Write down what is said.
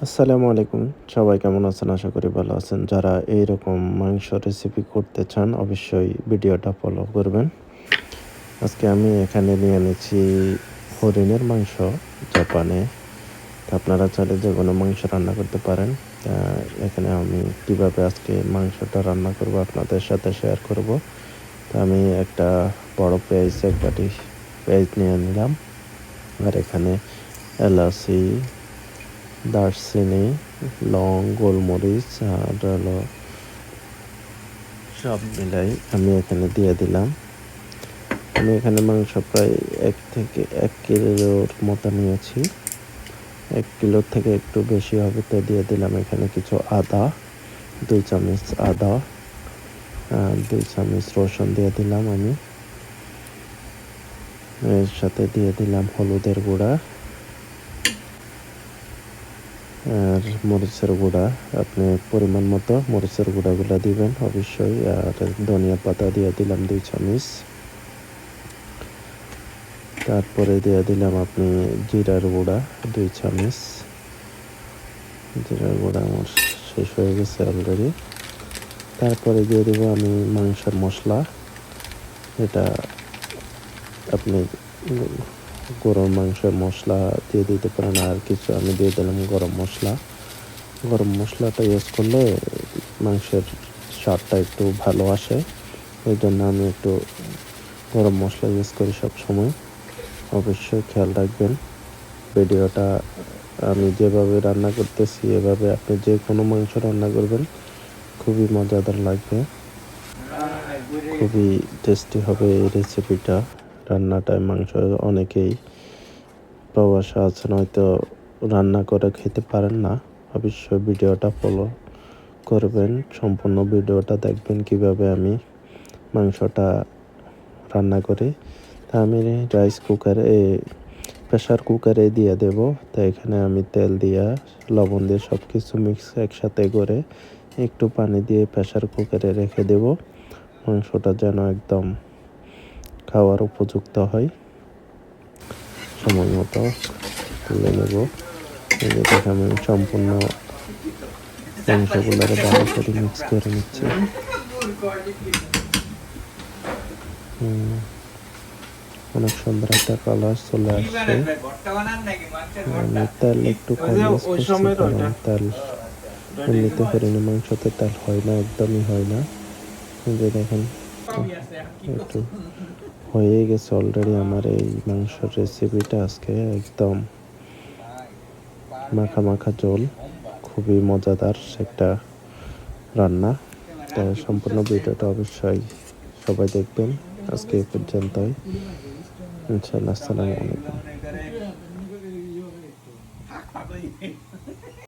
আসসালামু আলাইকুম। সবাই কেমন আছেন? আশা করি ভালো আছেন। যারা এইরকম মাংস রেসিপি করতে চান অবশ্যই ভিডিওটা ফলো করবেন। আজকে আমি এখানে নিয়ে নিচ্ছি হরিণের মাংস জাপানে। তো আপনারা চাইলে যেকোনো মাংস রান্না করতে পারেন। তা এখানে আমি কিভাবে আজকে মাংসটা রান্না করব আপনাদের সাথে শেয়ার করব। তো আমি একটা বড় পেঁয়াজ এক বাটি পেঁয়াজ নিয়ে নিলাম। আর এখানে এলাচি, দারচিনি, লং, গোলমরিচ আর হলো সব মিলাই আমি এখানে দিয়ে দিলাম। আমি এখানে মাংস প্রায় 1 থেকে 1 কিলোর মতো নিয়েছি। 1 কিলোর থেকে একটু বেশি হবে, তো দিয়ে দিলাম এখানে কিছু আদা, 2 চামচ আদা, 2 চামচ রসুন দিয়ে দিলাম আমি। এর সাথে দিয়ে দিলাম হলুদের গুঁড়া আর মরিচের গুঁড়া। আপনি পরিমাণ মতো মরিচের গুঁড়াগুলো দিবেন অবশ্যই। আর ধনিয়া পাতা দিয়ে দিলাম 2 চামচ। তারপরে দিয়ে দিলাম আপনি জিরার গুঁড়া 2 চামচ। জিরার গুঁড়া আমার শেষ হয়ে গেছে অলরেডি। তারপরে দিয়ে দেবো আমি মাংসের মশলা। এটা আপনি গরুর মাংসের মশলা দিয়ে দিতে পারেন। আর কিছু আমি দিয়ে দিলাম গরম মশলা। গরম মশলাটা ইউজ করলে মাংসের স্বাদটা একটু ভালো আসে। এই জন্য আমি একটু গরম মশলা ইউজ করি সব সময়। অবশ্যই খেয়াল রাখবেন। ভিডিওটা আমি যেভাবে রান্না করতেছি এভাবে আপনি যে কোনো মাংস রান্না করবেন, খুবই মজাদার লাগবে, খুবই টেস্টি হবে এই রেসিপিটা। রান্নাটায় মাংস অনেকেই প্রবাসে আছেন, হয়তো রান্না করে খেতে পারেন না। অবশ্যই ভিডিওটা ফলো করবেন, সম্পূর্ণ ভিডিওটা দেখবেন কিভাবে আমি মাংসটা রান্না করি। তা আমি প্রেশার কুকারে দিয়ে দেব। তো এখানে আমি তেল দিয়া লবণ দিয়ে সব কিছু মিক্স একসাথে করে একটু পানি দিয়ে প্রেশার কুকারে রেখে দেব, মাংসটা যেন একদম খাওয়ার উপযুক্ত হয়। সময় মতো তুলে নেব। দেখে আমি সম্পূর্ণ মাংসগুলোরে ভালো করে মিক্স করে নিচ্ছি। অনেক সুন্দর একটা কালার চলে আসছে। আমি তেল একটু কম ইউজ করছি, কারণ তেল এমনিতে হরিণের মাংসতে তেল হয় না, একদমই হয় না। যে দেখেন একটু হয়ে গেছে অলরেডি আমার এই মাংসের রেসিপিটা। আজকে একদম মাখা মাখা ঝোল, খুবই মজাদার একটা রান্না। তাই সম্পূর্ণ ভিডিওটা অবশ্যই সবাই দেখবেন। আজকে এই পর্যন্তই। ইনশাআল্লাহ, আসসালামু আলাইকুম।